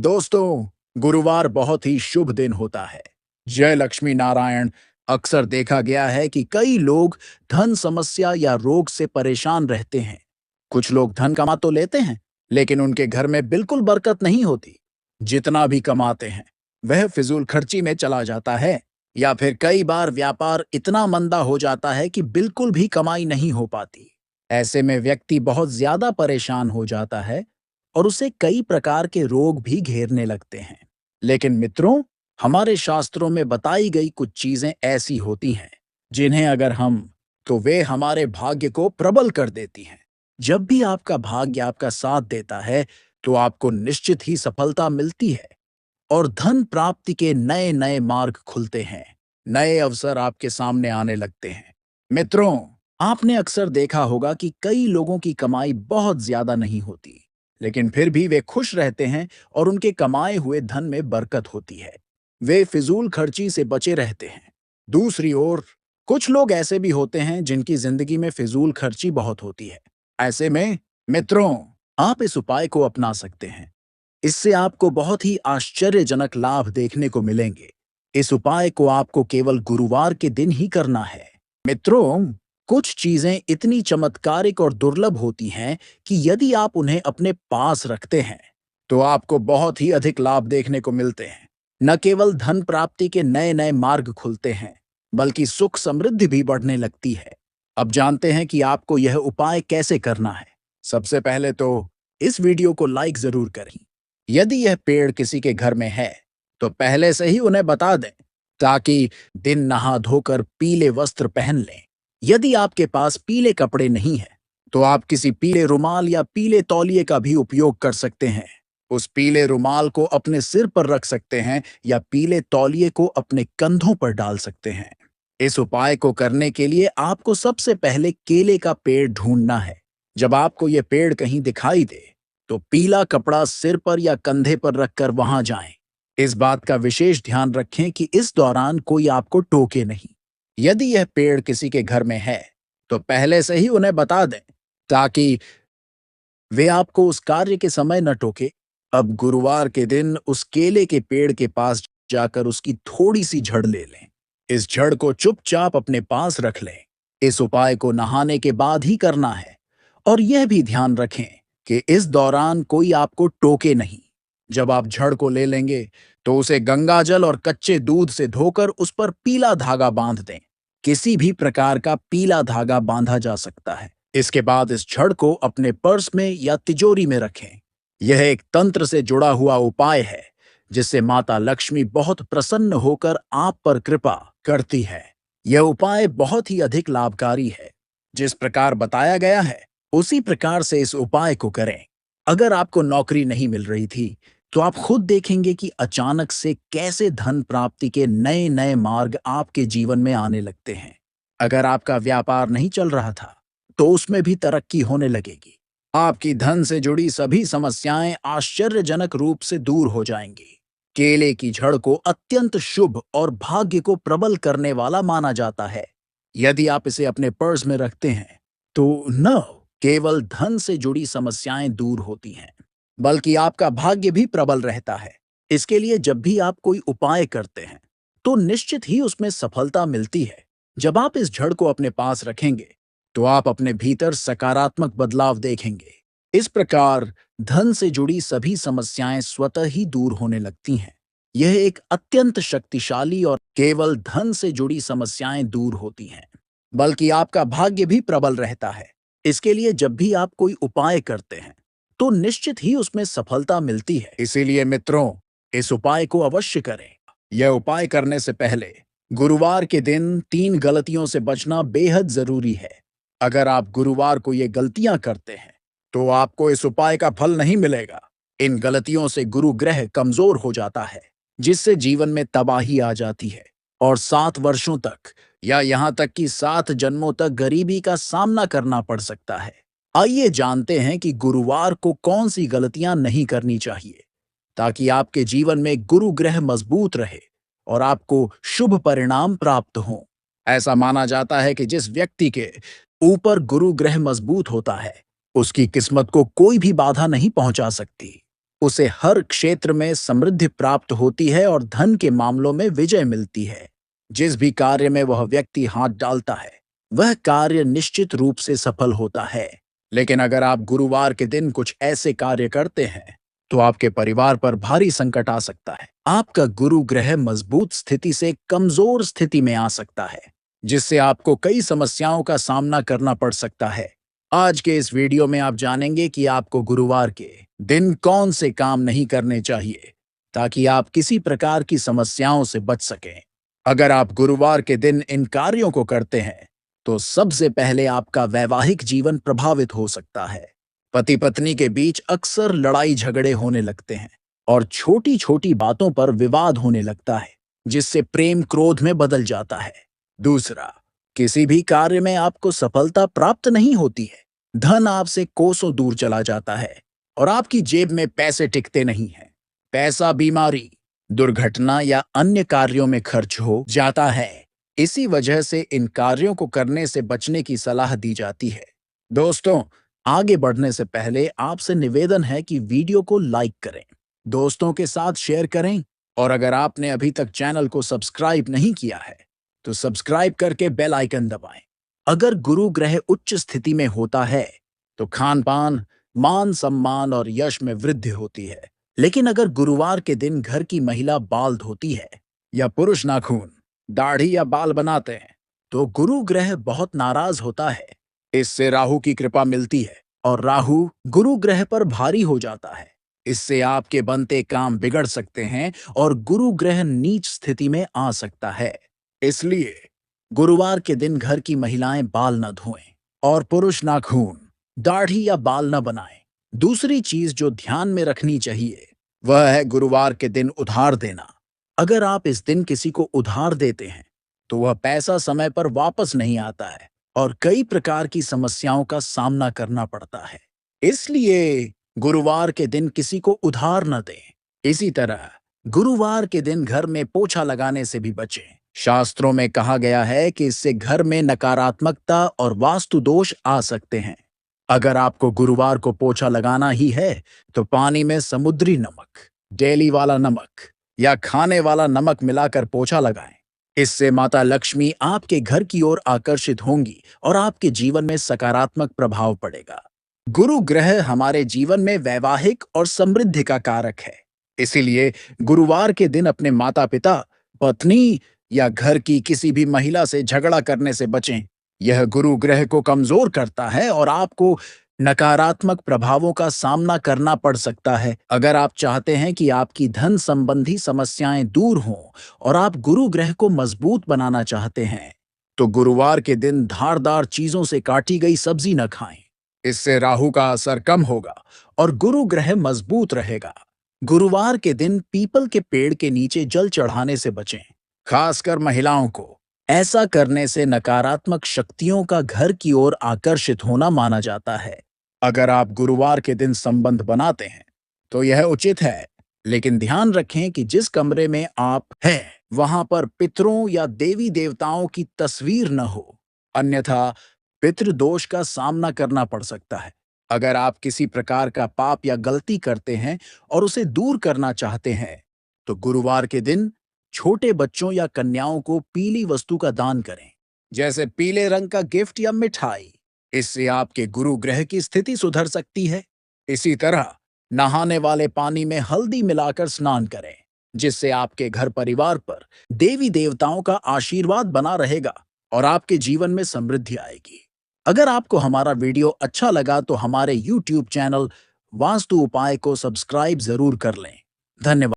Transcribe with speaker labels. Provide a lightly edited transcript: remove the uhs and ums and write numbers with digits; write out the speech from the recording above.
Speaker 1: दोस्तों, गुरुवार बहुत ही शुभ दिन होता है। जय लक्ष्मी नारायण। अक्सर देखा गया है कि कई लोग धन समस्या या रोग से परेशान रहते हैं। कुछ लोग धन कमा तो लेते हैं, लेकिन उनके घर में बिल्कुल बरकत नहीं होती। जितना भी कमाते हैं, वह फिजूल खर्ची में चला जाता है, या फिर कई बार व्यापार इतना मंदा हो जाता है कि बिल्कुल भी कमाई नहीं हो पाती। ऐसे में व्यक्ति बहुत ज्यादा परेशान हो जाता है और उसे कई प्रकार के रोग भी घेरने लगते हैं। लेकिन मित्रों, हमारे शास्त्रों में बताई गई कुछ चीजें ऐसी होती हैं जिन्हें अगर हम तो वे हमारे भाग्य को प्रबल कर देती हैं। जब भी आपका भाग्य आपका साथ देता है, तो आपको निश्चित ही सफलता मिलती है और धन प्राप्ति के नए नए मार्ग खुलते हैं। नए अवसर आपके सामने आने लगते हैं। मित्रों, आपने अक्सर देखा होगा कि कई लोगों की कमाई बहुत ज्यादा नहीं होती, लेकिन फिर भी वे खुश रहते हैं और उनके कमाए हुए धन में बरकत होती है। वे फिजूल खर्ची से बचे रहते हैं। दूसरी ओर, कुछ लोग ऐसे भी होते हैं जिनकी जिंदगी में फिजूल खर्ची बहुत होती है। ऐसे में मित्रों, आप इस उपाय को अपना सकते हैं। इससे आपको बहुत ही आश्चर्यजनक लाभ देखने को मिलेंगे। इस उपाय को आपको केवल गुरुवार के दिन ही करना है। मित्रों, कुछ चीजें इतनी चमत्कारिक और दुर्लभ होती हैं कि यदि आप उन्हें अपने पास रखते हैं, तो आपको बहुत ही अधिक लाभ देखने को मिलते हैं। न केवल धन प्राप्ति के नए नए मार्ग खुलते हैं, बल्कि सुख समृद्धि भी बढ़ने लगती है। अब जानते हैं कि आपको यह उपाय कैसे करना है। सबसे पहले तो इस वीडियो को लाइक जरूर करें। यदि यह पेड़ किसी के घर में है, तो पहले से ही उन्हें बता दें, ताकि दिन नहा धोकर पीले वस्त्र पहन लें। यदि आपके पास पीले कपड़े नहीं हैं, तो आप किसी पीले रुमाल या पीले तौलिए का भी उपयोग कर सकते हैं। उस पीले रुमाल को अपने सिर पर रख सकते हैं या पीले तौलिए को अपने कंधों पर डाल सकते हैं। इस उपाय को करने के लिए आपको सबसे पहले केले का पेड़ ढूंढना है। जब आपको यह पेड़ कहीं दिखाई दे, तो पीला कपड़ा सिर पर या कंधे पर रखकर वहां जाएं। इस बात का विशेष ध्यान रखें कि इस दौरान कोई आपको टोके नहीं। यदि यह पेड़ किसी के घर में है, तो पहले से ही उन्हें बता दें, ताकि वे आपको उस कार्य के समय न टोके। अब गुरुवार के दिन उस केले के पेड़ के पास जाकर उसकी थोड़ी सी जड़ ले लें। इस जड़ को चुपचाप अपने पास रख लें। इस उपाय को नहाने के बाद ही करना है, और यह भी ध्यान रखें कि इस दौरान कोई आपको टोके नहीं। जब आप जड़ को ले लेंगे, तो उसे गंगाजल और कच्चे दूध से धोकर उस पर पीला धागा बांध दें। किसी भी प्रकार का पीला धागा बांधा जा सकता है। इसके बाद इस छड़ को अपने पर्स में या तिजोरी में रखें। यह एक तंत्र से जुड़ा हुआ उपाय है, जिससे माता लक्ष्मी बहुत प्रसन्न होकर आप पर कृपा करती है। यह उपाय बहुत ही अधिक लाभकारी है। जिस प्रकार बताया गया है, उसी प्रकार से इस उपाय को करें। अगर आपको नौकरी नहीं मिल रही थी, तो आप खुद देखेंगे कि अचानक से कैसे धन प्राप्ति के नए नए मार्ग आपके जीवन में आने लगते हैं। अगर आपका व्यापार नहीं चल रहा था, तो उसमें भी तरक्की होने लगेगी। आपकी धन से जुड़ी सभी समस्याएं आश्चर्यजनक रूप से दूर हो जाएंगी। केले की जड़ को अत्यंत शुभ और भाग्य को प्रबल करने वाला माना जाता है। यदि आप इसे अपने पर्स में रखते हैं, तो न केवल धन से जुड़ी समस्याएं दूर होती हैं, बल्कि आपका भाग्य भी प्रबल रहता है। इसके लिए जब भी आप कोई उपाय करते हैं, तो निश्चित ही उसमें सफलता मिलती है। जब आप इस जड़ को अपने पास रखेंगे, तो आप अपने भीतर सकारात्मक बदलाव देखेंगे। इस प्रकार धन से जुड़ी सभी समस्याएं स्वतः ही दूर होने लगती हैं। यह एक अत्यंत शक्तिशाली और केवल धन से जुड़ी समस्याएं दूर होती हैं, बल्कि आपका भाग्य भी प्रबल रहता है। इसके लिए जब भी आप कोई उपाय करते हैं, तो निश्चित ही उसमें सफलता मिलती है। इसीलिए मित्रों, इस उपाय को अवश्य करें। यह उपाय करने से पहले गुरुवार के दिन 3 गलतियों से बचना बेहद जरूरी है। अगर आप गुरुवार को ये गलतियां करते हैं, तो आपको इस उपाय का फल नहीं मिलेगा। इन गलतियों से गुरु ग्रह कमजोर हो जाता है, जिससे जीवन में तबाही आ जाती है और 7 वर्षों तक या यहाँ तक कि 7 जन्मों तक गरीबी का सामना करना पड़ सकता है। आइए जानते हैं कि गुरुवार को कौन सी गलतियां नहीं करनी चाहिए, ताकि आपके जीवन में गुरु ग्रह मजबूत रहे और आपको शुभ परिणाम प्राप्त हों। ऐसा माना जाता है कि जिस व्यक्ति के ऊपर गुरु ग्रह मजबूत होता है, उसकी किस्मत को कोई भी बाधा नहीं पहुंचा सकती। उसे हर क्षेत्र में समृद्धि प्राप्त होती है और धन के मामलों में विजय मिलती है। जिस भी कार्य में वह व्यक्ति हाथ डालता है, वह कार्य निश्चित रूप से सफल होता है। लेकिन अगर आप गुरुवार के दिन कुछ ऐसे कार्य करते हैं, तो आपके परिवार पर भारी संकट आ सकता है। आपका गुरु ग्रह मजबूत स्थिति से कमजोर स्थिति में आ सकता है, जिससे आपको कई समस्याओं का सामना करना पड़ सकता है। आज के इस वीडियो में आप जानेंगे कि आपको गुरुवार के दिन कौन से काम नहीं करने चाहिए, ताकि आप किसी प्रकार की समस्याओं से बच सकें। अगर आप गुरुवार के दिन इन कार्यों को करते हैं, तो सबसे पहले आपका वैवाहिक जीवन प्रभावित हो सकता है। पति पत्नी के बीच अक्सर लड़ाई झगड़े होने लगते हैं और छोटी छोटी बातों पर विवाद होने लगता है, जिससे प्रेम क्रोध में बदल जाता है। दूसरा, किसी भी कार्य में आपको सफलता प्राप्त नहीं होती है। धन आपसे कोसों दूर चला जाता है और आपकी जेब में पैसे टिकते नहीं हैं। पैसा बीमारी, दुर्घटना या अन्य कार्यों में खर्च हो जाता है। इसी वजह से इन कार्यों को करने से बचने की सलाह दी जाती है। दोस्तों, आगे बढ़ने से पहले आपसे निवेदन है कि वीडियो को लाइक करें, दोस्तों के साथ शेयर करें और अगर आपने अभी तक चैनल को सब्सक्राइब नहीं किया है, तो सब्सक्राइब करके बेल आइकन दबाएं। अगर गुरु ग्रह उच्च स्थिति में होता है, तो खान पान, मान सम्मान और यश में वृद्धि होती है। लेकिन अगर गुरुवार के दिन घर की महिला बाल धोती है या पुरुष नाखून, दाढ़ी या बाल बनाते हैं, तो गुरु ग्रह बहुत नाराज होता है। इससे राहु की कृपा मिलती है और राहु गुरु ग्रह पर भारी हो जाता है। इससे आपके बनते काम बिगड़ सकते हैं और गुरु ग्रह नीच स्थिति में आ सकता है। इसलिए गुरुवार के दिन घर की महिलाएं बाल न धोएं और पुरुष नाखून, दाढ़ी या बाल न बनाएं। दूसरी चीज जो ध्यान में रखनी चाहिए, वह है गुरुवार के दिन उधार देना। अगर आप इस दिन किसी को उधार देते हैं, तो वह पैसा समय पर वापस नहीं आता है और कई प्रकार की समस्याओं का सामना करना पड़ता है। इसलिए गुरुवार के दिन किसी को उधार न दें। इसी तरह गुरुवार के दिन घर में पोछा लगाने से भी बचें। शास्त्रों में कहा गया है कि इससे घर में नकारात्मकता और वास्तु दोष आ सकते हैं। अगर आपको गुरुवार को पोछा लगाना ही है, तो पानी में समुद्री नमक, डेली वाला नमक या खाने वाला नमक मिलाकर पोछा लगाएं। इससे माता लक्ष्मी आपके घर की ओर आकर्षित होंगी और आपके जीवन में सकारात्मक प्रभाव पड़ेगा। गुरु ग्रह हमारे जीवन में वैवाहिक और समृद्धि का कारक है। इसीलिए गुरुवार के दिन अपने माता पिता, पत्नी या घर की किसी भी महिला से झगड़ा करने से बचें। यह गुरु ग्रह को कमजोर करता है और आपको नकारात्मक प्रभावों का सामना करना पड़ सकता है। अगर आप चाहते हैं कि आपकी धन संबंधी समस्याएं दूर हों और आप गुरु ग्रह को मजबूत बनाना चाहते हैं, तो गुरुवार के दिन धारदार चीजों से काटी गई सब्जी न खाएं। इससे राहु का असर कम होगा और गुरु ग्रह मजबूत रहेगा। गुरुवार के दिन पीपल के पेड़ के नीचे जल चढ़ाने से बचें, खासकर महिलाओं को। ऐसा करने से नकारात्मक शक्तियों का घर की ओर आकर्षित होना माना जाता है। अगर आप गुरुवार के दिन संबंध बनाते हैं, तो यह उचित है, लेकिन ध्यान रखें कि जिस कमरे में आप हैं, वहां पर पितरों या देवी देवताओं की तस्वीर न हो, अन्यथा पितृदोष का सामना करना पड़ सकता है। अगर आप किसी प्रकार का पाप या गलती करते हैं और उसे दूर करना चाहते हैं, तो गुरुवार के दिन छोटे बच्चों या कन्याओं को पीली वस्तु का दान करें, जैसे पीले रंग का गिफ्ट या मिठाई। इससे आपके गुरु ग्रह की स्थिति सुधर सकती है। इसी तरह नहाने वाले पानी में हल्दी मिलाकर स्नान करें, जिससे आपके घर परिवार पर देवी देवताओं का आशीर्वाद बना रहेगा और आपके जीवन में समृद्धि आएगी। अगर आपको हमारा वीडियो अच्छा लगा, तो हमारे YouTube चैनल वास्तु उपाय को सब्सक्राइब जरूर कर लें। धन्यवाद।